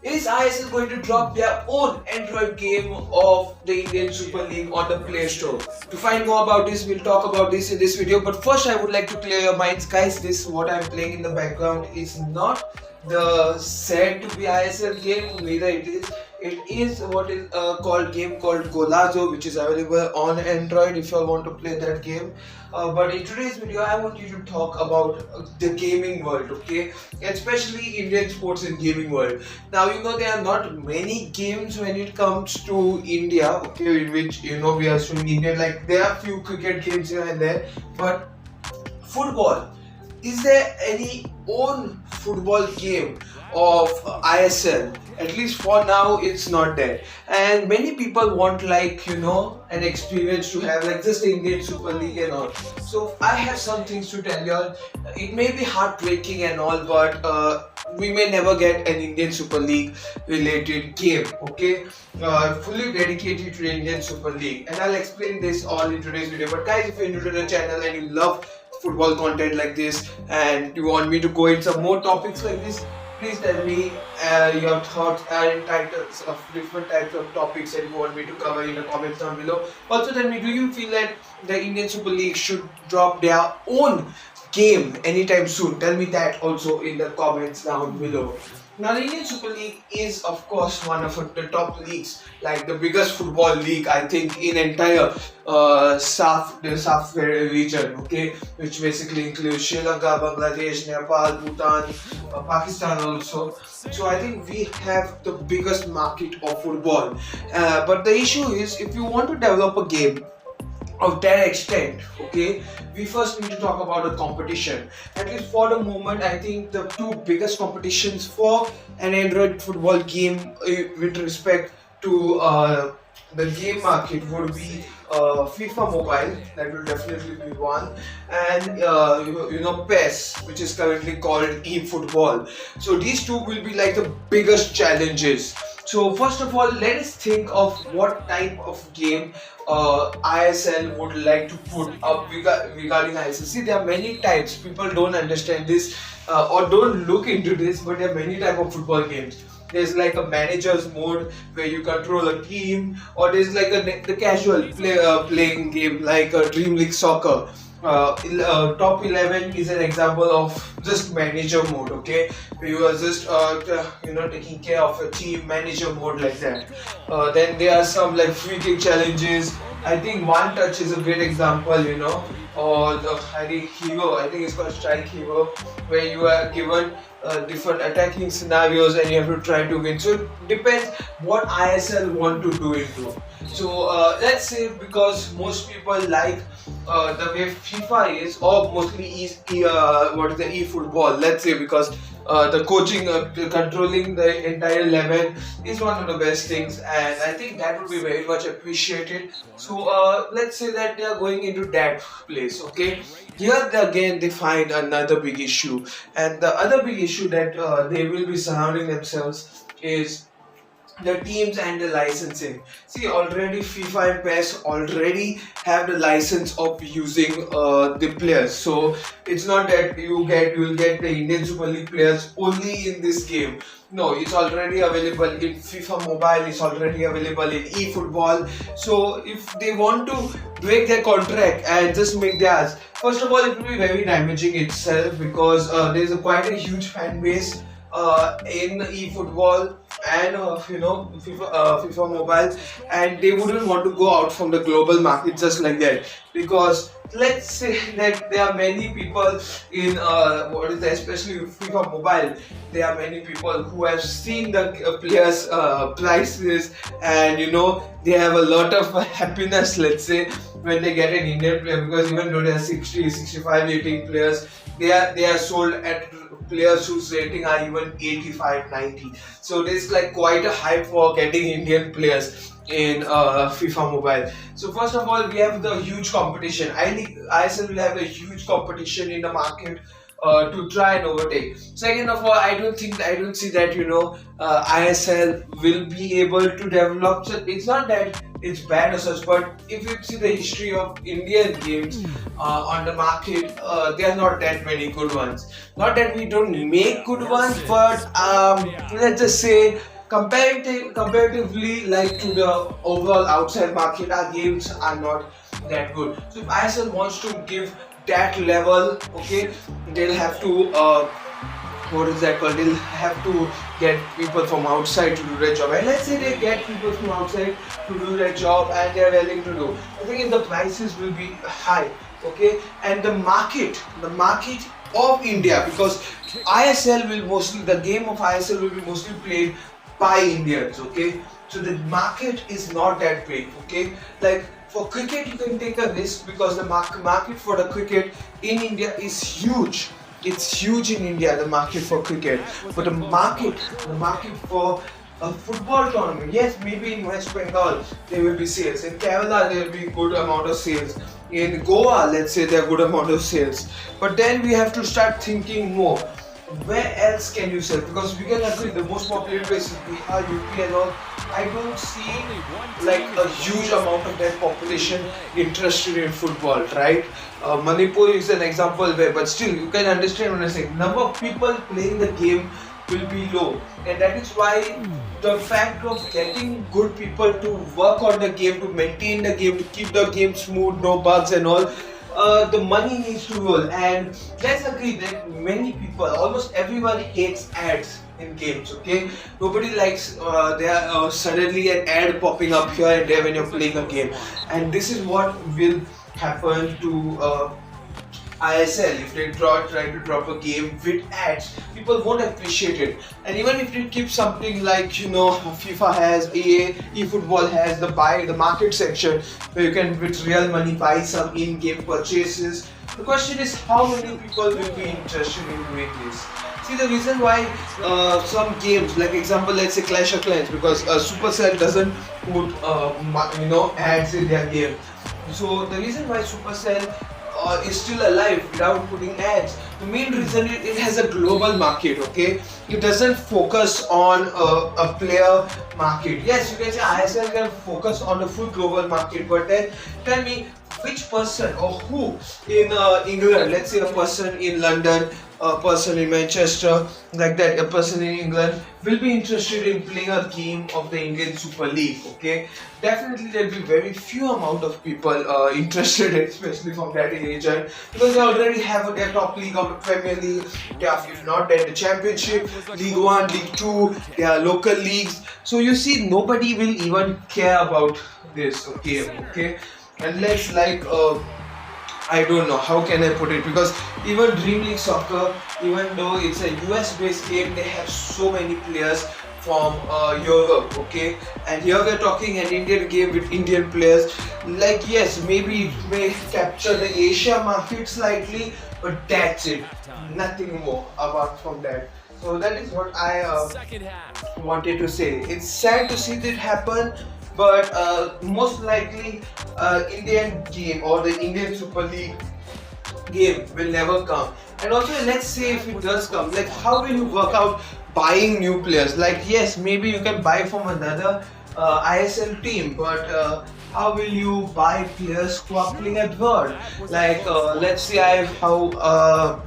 Is ISL going to drop their own Android game of the Indian Super League on the Play Store? To find more about this, we'll talk about this in this video. But first, I would like to clear your minds, guys. This what I'm playing in the background is not the said to be ISL game. Neither it is. It is what is called game called Golazo, which is available on Android if you all want to play that game. But in today's video, I want you to talk about the gaming world, okay? Especially Indian sports and gaming world. Now, there are not many games when it comes to India, okay, in which we are showing Indian. Like there are few cricket games here and there, but football. Is there any own football game of ISL? At least for now, it's not there. And many people want an experience to have like just the Indian Super League and all. So I have some things to tell you all. It may be heartbreaking and all, but we may never get an Indian Super League related game, okay? Fully dedicated to the Indian Super League. And I'll explain this all in today's video. But guys, if you're new to the channel and you love football content like this and you want me to go into some more topics like this, please tell me your thoughts and titles of different types of topics that you want me to cover in the comments down below. Also tell me, do you feel that the Indian Super League should drop their own game anytime soon? Tell me that also in the comments down below. Now, the Indian Super League is, of course, one of the top leagues, like the biggest football league, I think, in entire South region, okay, which basically includes Sri Lanka, Bangladesh, Nepal, Bhutan, Pakistan also. So I think we have the biggest market of football. But the issue is, if you want to develop a game of that extent, okay, we first need to talk about the competition. At least for the moment, I think the two biggest competitions for an Android football game with respect to the game market would be FIFA Mobile, that will definitely be one, and PES, which is currently called eFootball. So these two will be like the biggest challenges. So first of all, let us think of what type of game ISL would like to put up regarding ISL. See, there are many types. People don't understand this or don't look into this, but there are many types of football games. There's like a manager's mode where you control a team, or there's like the casual playing game like Dream League Soccer. Top 11 is an example of just manager mode, okay, where you are just taking care of a team, manager mode like that. Then there are some like free kick challenges. I think One Touch is a great example, or I think it's called Strike Hero, where you are given different attacking scenarios and you have to try to win. So it depends what ISL want to do it to. So let's say, because most people like the way FIFA is, or mostly eFootball, let's say, because the coaching, controlling the entire 11 is one of the best things, and I think that would be very much appreciated. So let's say that they are going into that place, okay. Here again they find another big issue, and the other big issue that they will be surrounding themselves is the teams and the licensing. See, already FIFA and PES already have the license of using the players. So it's not that you will get the Indian Super League players only in this game. No, it's already available in FIFA Mobile, it's already available in eFootball. So if they want to break their contract and just make theirs, first of all, it will be very damaging itself, because there's quite a huge fan base in eFootball and FIFA Mobile, and they wouldn't want to go out from the global market just like that, because let's say that there are many people in especially FIFA Mobile, there are many people who have seen the players' prices, and they have a lot of happiness, let's say, when they get an Indian player, because even though there are 60, 65 rating players, they are sold at players whose rating are even 85, 90. So there's like quite a hype for getting Indian players in FIFA Mobile. So first of all, we have the huge competition. ISL will have the huge competition in the market to try and overtake. Second of all, I don't see that ISL will be able to develop. So it's not that it's bad or such, but if you see the history of Indian games on the market, there are not that many good ones. Not that we don't make good ones, but let's just say comparatively, like to the overall outside market, our games are not that good. So if ISL wants to give that level, okay, they'll have to what is that called? They'll have to get people from outside to do their job. And let's say they get people from outside to do their job and they're willing to do. I think the prices will be high, okay? And the market of India, because ISL will mostly, the game of ISL will be mostly played by Indians, okay? So the market is not that big, okay? Like for cricket, you can take a risk because the market for the cricket in India is huge. It's huge in India, the market for cricket. But the market for a football tournament, yes, maybe in West Bengal there will be sales. In Kerala there will be good amount of sales. In Goa, let's say there are good amount of sales. But then we have to start thinking more. Where else can you sell? Because we can agree the most popular place is Bihar, UP and all. I don't see like a huge amount of that population interested in football, right? Manipur is an example where, but still you can understand when I say number of people playing the game will be low, and that is why the fact of getting good people to work on the game, to maintain the game, to keep the game smooth, no bugs and all. The money needs to roll, and let's agree that many people, almost everyone hates ads in games, okay? Nobody likes there suddenly an ad popping up here and there when you're playing a game, and this is what will happen to ISL. If they try to drop a game with ads, people won't appreciate it. And even if they keep something like, you know, FIFA has, eFootball has the market section where you can with real money buy some in-game purchases. The question is how many people will be interested in doing this. See, the reason why some games, like example, let's say Clash of Clans, because Supercell doesn't put ads in their game. So the reason why Supercell is still alive without putting ads, the main reason it has a global market, okay? It doesn't focus on a player market. Yes, you can say ISL can focus on the full global market, but then tell me which person or who in England, let's say a person in London, a person in Manchester, like that, a person in England will be interested in playing a game of the Indian Super League, okay? Definitely there will be very few amount of people interested, especially from that region, because they already have their top league of the Premier League, they have, if not then the Championship, League 1, League 2, their local leagues. So you see, nobody will even care about this okay? Unless like I don't know how can I put it, because even Dream League Soccer, even though it's a US based game, they have so many players from Europe, okay? And here we're talking an Indian game with Indian players. Like yes, maybe it may capture the Asia market slightly, but that's it, nothing more apart from that. So that is what I wanted to say. It's sad to see that happen, but most likely Indian game or the Indian Super League game will never come. And also, let's say if it does come, like how will you work out buying new players? Like yes, maybe you can buy from another ISL team, but how will you buy players who are playing abroad? Like let's say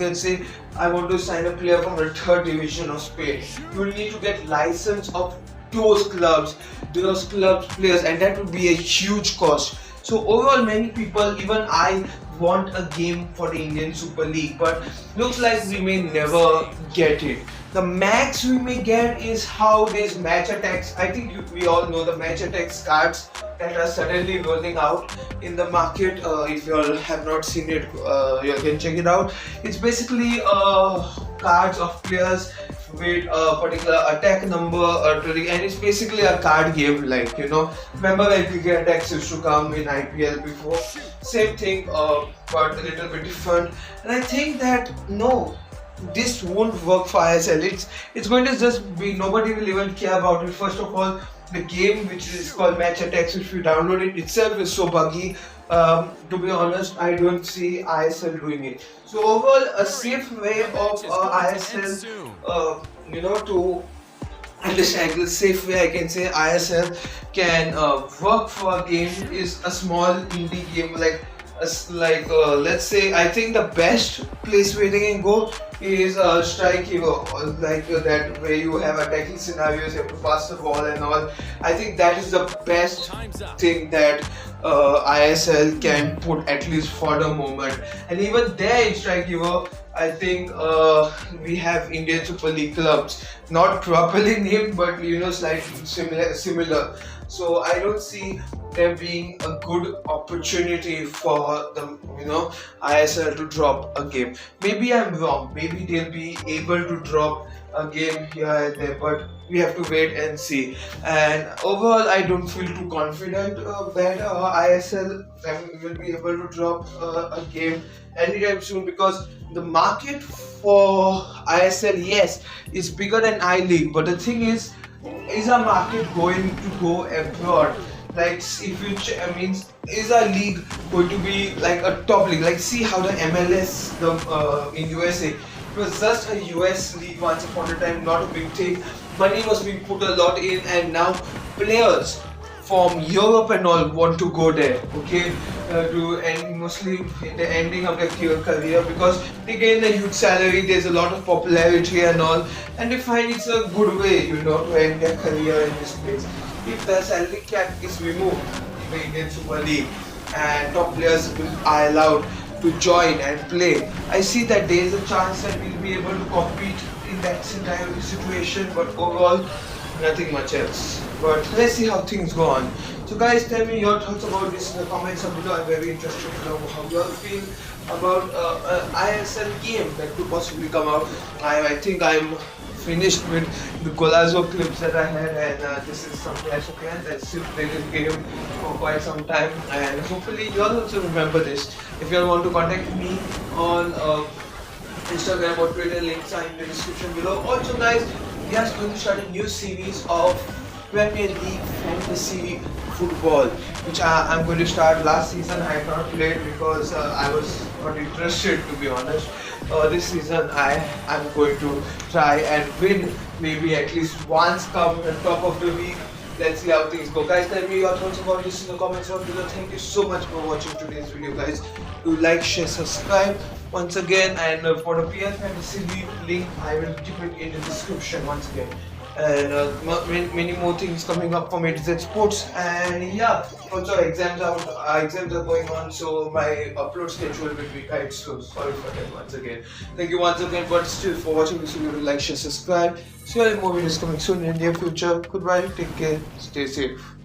let's say I want to sign a player from the third division of Spain. You will need to get license of those clubs players, and that would be a huge cost. So overall, many people, even I, want a game for the Indian Super League, but looks like we may never get it. The max we may get is how these match attacks, I think we all know the match attacks cards that are suddenly rolling out in the market. If you all have not seen it, you can check it out. It's basically cards of players with a particular attack number, and it's basically a card game, like, you know, remember when cricket attacks used to come in IPL before? Same thing, but a little bit different. And I think that no, this won't work for ISL. It's going to just be, nobody will even care about it. First of all, the game which is called Match Attacks, if you download it itself, is so buggy. To be honest, I don't see ISL doing it. So overall, a safe way of ISL, to understand, the safe way I can say ISL can work for a game is a small indie game like let's say, I think the best place where they can go is strike hero, that where you have attacking scenarios, you have to pass the ball and all. I think that is the best thing that ISL can put, at least for the moment. And even there in strike hero, I think we have Indian Super League clubs, not properly named, but slightly similar. So I don't see there being a good opportunity for the ISL to drop a game. Maybe I'm wrong. Maybe they'll be able to drop a game here and there, but we have to wait and see. And overall, I don't feel too confident that ISL will be able to drop a game anytime soon, because the market for ISL, yes, is bigger than I League, but the thing is our market going to go abroad? Like, if you is our league going to be like a top league? Like, see how the MLS in USA, it was just a US league once upon a time, not a big thing. Money was being put a lot in, and now players from Europe and all want to go there, okay, to end mostly the ending of their career, because they gain a huge salary, there's a lot of popularity and all, and they find it's a good way, to end their career in this place. If the salary cap is removed in the Indian Super League and top players are allowed to join and play, I see that there is a chance that we'll be able to compete in that entire situation, but overall, nothing much else. But let's see how things go on. So guys, tell me your thoughts about this in the comments below. I'm very interested to know how you all feel about ISL game that could possibly come out. I think I'm finished with the Golazo clips that I had, and this is some Clash of Clans. I still play this game for quite some time, and hopefully you all also remember this. If you all want to contact me on Instagram or Twitter, links are in the description below. Also guys, we are going to start a new series of Premier League Fantasy Football, which I'm going to start. Last season I have not played because I was not interested, to be honest. This season I'm going to try and win maybe at least once, come on top of the league. Let's see how things go. Guys, tell me your thoughts about this in the comments below. Thank you so much for watching today's video, guys. Do like, share, subscribe once again, and for the PL Fantasy League link, I will keep it in the description once again. And many more things coming up from ATZ Sports, and yeah, also exams are going on, so my upload schedule will be quite slow. Sorry for that once again. Thank you once again, but still for watching this video. Like, share, subscribe. See you in more videos coming soon in the near future. Goodbye, take care, stay safe.